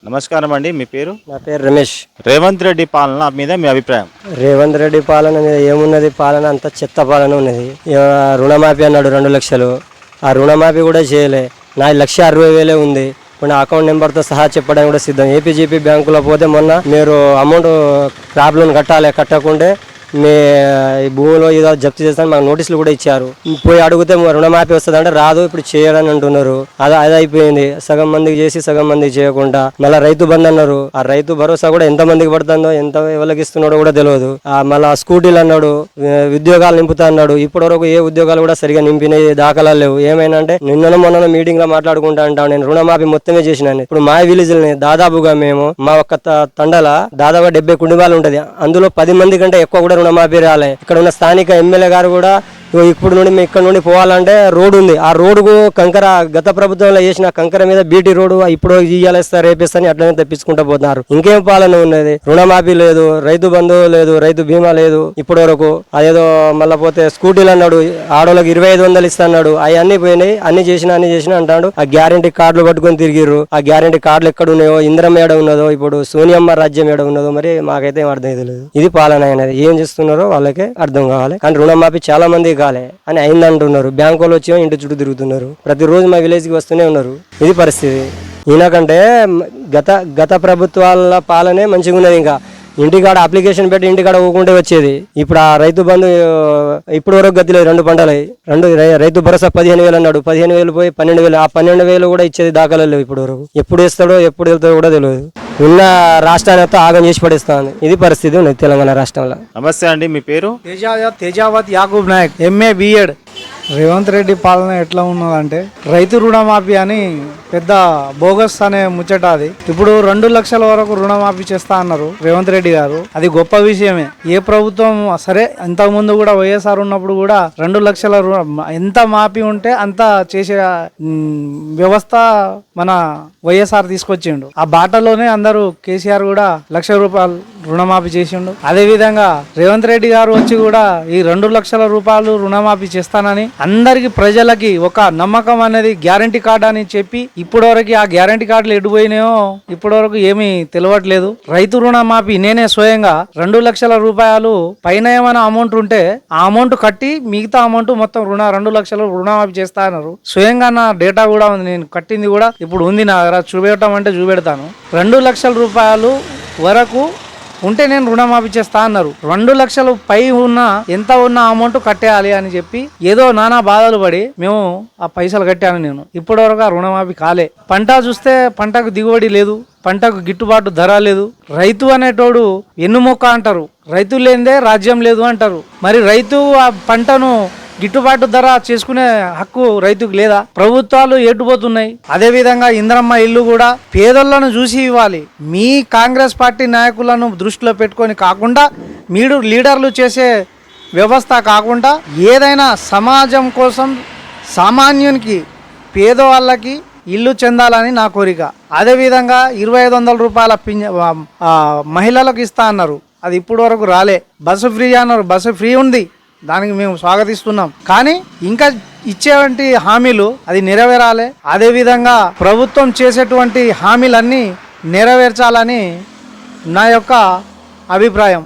నమస్కారం అండి. మీ పేరు? నా పేరు రమేష్. రేవంత్ రెడ్డి పాలన మీద మీ అభిప్రాయం? రేవంత్ రెడ్డి పాలన మీద ఏమున్నది? పాలన అంతా చెత్త పాలన ఉన్నది. రుణమాఫీ అన్నాడు 2 లక్షలు, ఆ రుణమాఫీ కూడా చేయలే. నా 1,60,000 ఉంది. ఇప్పుడు నా అకౌంట్ నెంబర్తో సహా చెప్పడానికి కూడా సిద్ధం. ఏపీజీపీ బ్యాంకులో పోతే మొన్న మీరు అమౌంట్ క్రాప్ లోన్ కట్టకుంటే మీ ఈ భూమిలో ఏదో జప్తు చేస్తాను మాకు నోటీసులు కూడా ఇచ్చారు. పోయి అడిగితే రుణమాఫీ వస్తుంది అంటే రాదు, ఇప్పుడు చేయాలని అంటున్నారు. అది అయిపోయింది. సగం మందికి చేసి సగం మందికి చేయకుండా మళ్ళీ రైతు బంధు అన్నారు. ఆ రైతు భరోసా కూడా ఎంత మందికి పడుతుందో ఎంత ఎవరికి ఇస్తున్నాడో కూడా తెలియదు. మళ్ళీ స్కూటీలు అన్నాడు, ఉద్యోగాలు నింపుతా అన్నాడు. ఇప్పటి వరకు ఏ ఉద్యోగాలు కూడా సరిగా నింపిన దాఖలాలు లేవు. ఏమైనా అంటే నిన్న మొన్న మీటింగ్ లో మాట్లాడుకుంటా అంటాను, నేను రుణమాఫీ మొత్తమే చేసినాను. ఇప్పుడు మా విలేజ్ దాదాపుగా మేము మా ఒక్క తండల దాదాపుగా 70 కుటుంబాలు ఉంటది. అందులో 10 మంది కంటే ఎక్కువ కూడా రుణమాఫీ రాలే. ఇక్కడ ఉన్న స్థానిక ఎమ్మెల్యే గారు కూడా ఇప్పుడు నుండి మేము ఇక్కడ నుండి పోవాలంటే రోడ్డు ఉంది. ఆ రోడ్డుకు కంకర గత ప్రభుత్వంలో వేసిన కంకర మీద బీటీ రోడ్డు ఇప్పుడు ఇయ్యాలేస్తారు రేపిస్తారని అట్లనే తెప్పించుకుంటూ పోతున్నారు. ఇంకేం పాలన ఉన్నది? రుణమాఫీ లేదు, రైతు బంధు లేదు, రైతు బీమా లేదు ఇప్పటి వరకు. అదేదో మళ్ళీ పోతే స్కూటీలు అన్నాడు, ఆడోళ్ళకి 2,500 ఇస్తాడు. అవన్నీ పోయినాయి. అన్ని చేసిన అంటాడు. ఆ గ్యారంటీ కార్డులు పట్టుకొని తిరిగిర్రు. ఆ గ్యారంటీ కార్డులు ఎక్కడ ఉన్నాయో, ఇంద్రం ఏడ ఉన్నదో, ఇప్పుడు సోనియమ్మ రాజ్యం ఏడ ఉన్నదో మరి మాకైతే ఏం అర్థం లేదు. ఇది పాలన అనేది. ఏం చేస్తున్నారో వాళ్ళకే అర్థం కావాలి. కానీ రుణమాఫీ చాలా మంది అని అయిందంటున్నారు. బ్యాంకులు వచ్చి ఇంటి చుట్టూ తిరుగుతున్నారు. ప్రతిరోజు మా విలేజ్ కి వస్తూనే ఉన్నారు. ఇది పరిస్థితి. ఈయనకంటే గత ప్రభుత్వాల పాలనే మంచిగా ఉన్నది. ఇంకా ఇంటికాడ అప్లికేషన్ పెట్టి ఇంటికాడ ఊకుంటే వచ్చేది. ఇప్పుడు ఆ రైతు బంధు ఇప్పుడు వరకు గతి లేదు. 2 పంటలు రైతు భరోసా 15,000 అన్నాడు. 15,000 పోయి 12,000. ఆ 12,000 కూడా ఇచ్చేది దాఖలు లేవు ఇప్పటి వరకు. ఎప్పుడు ఇస్తాడో ఎప్పుడు వెళ్తాడో కూడా తెలియదు. ఉన్న రాష్ట్రాన్ని ఆగం చేసి పడేస్తాను. ఇది పరిస్థితి ఉన్నది తెలంగాణ రాష్ట్రంలో. నమస్తే అండి. మీ పేరు? Tejavath Yakub Naik, MA B.Ed. రేవంత్ రెడ్డి పాలన ఎట్లా ఉన్నదంటే రైతు రుణమాఫీ అని పెద్ద బోగస్ అనే ముచ్చట అది. ఇప్పుడు 2 లక్షల వరకు రుణమాఫీ చేస్తా అన్నారు రేవంత్ రెడ్డి గారు. అది గొప్ప విషయమే. ఏ ప్రభుత్వం సరే, ఇంతకు ముందు కూడా వైఎస్ఆర్ ఉన్నప్పుడు కూడా 2 లక్షల ఎంత మాఫీ ఉంటే అంత చేసే వ్యవస్థ మన వైఎస్ఆర్ తీసుకొచ్చిండు. ఆ బాటలోనే అందరూ కేసీఆర్ కూడా 1,00,000 రూపాయలు రుణమాఫీ చేసిండు. అదే విధంగా రేవంత్ రెడ్డి గారు వచ్చి కూడా ఈ 2 లక్షల రూపాయలు రుణమాఫీ చేస్తానని అందరికి ప్రజలకి ఒక నమ్మకం అనేది గ్యారంటీ కార్డు అని చెప్పి ఇప్పటి వరకు ఆ గ్యారంటీ కార్డులు ఎడిపోయినాయో ఇప్పటి వరకు ఏమీ తెలియట్లేదు. రైతు రుణమాఫీ నేనే స్వయంగా 2 లక్షల రూపాయలు పైన ఏమైనా అమౌంట్ ఉంటే ఆ అమౌంట్ కట్టి మిగతా అమౌంట్ మొత్తం 2 లక్షలు రుణమాఫీ చేస్తా అన్నారు. స్వయంగా నా డేటా కూడా ఉంది, నేను కట్టింది కూడా ఇప్పుడు ఉంది నా దగ్గర. చూపెట్టడం అంటే చూపెడతాను. 2 లక్షల రూపాయలు వరకు ఉంటే నేను రుణమాఫీ చేస్తా అన్నారు. 2 లక్షలు పై ఉన్న ఎంత ఉన్న అమౌంట్ కట్టేయాలి అని చెప్పి ఏదో నానా బాధలు పడి మేము ఆ పైసలు కట్టాను. నేను ఇప్పటి వరకు ఆ రుణమాఫీ కాలే. పంట చూస్తే పంటకు దిగుబడి లేదు, పంటకు గిట్టుబాటు ధర లేదు. రైతు అనేటోడు ఎన్నుమొక్క అంటారు, రైతు లేనిదే రాజ్యం లేదు అంటారు. మరి రైతు ఆ పంటను గిట్టుబాటు ధర చేసుకునే హక్కు రైతుకు లేదా? ప్రభుత్వాలు ఏటుపోతున్నాయి. అదే విధంగా ఇంద్రమ్మ ఇల్లు కూడా పేదలను చూసి ఇవ్వాలి. మీ కాంగ్రెస్ పార్టీ నాయకులను దృష్టిలో పెట్టుకొని కాకుండా మీరు లీడర్లు చేసే వ్యవస్థ కాకుండా ఏదైనా సమాజం కోసం సామాన్యునికి పేదవాళ్ళకి ఇల్లు చెందాలని నా కోరిక. అదేవిధంగా 2,500 రూపాయల మహిళలకు ఇస్తా అన్నారు. అది ఇప్పటి వరకు రాలే. బస్సు ఫ్రీ అన్నారు. బస్సు ఫ్రీ ఉంది, దానికి మేము స్వాగతిస్తున్నాం. కానీ ఇంకా ఇచ్చేటువంటి హామీలు అది నెరవేరాలి. అదేవిధంగా ప్రభుత్వం చేసేటువంటి హామీలన్నీ నెరవేర్చాలని నా యొక్క అభిప్రాయం.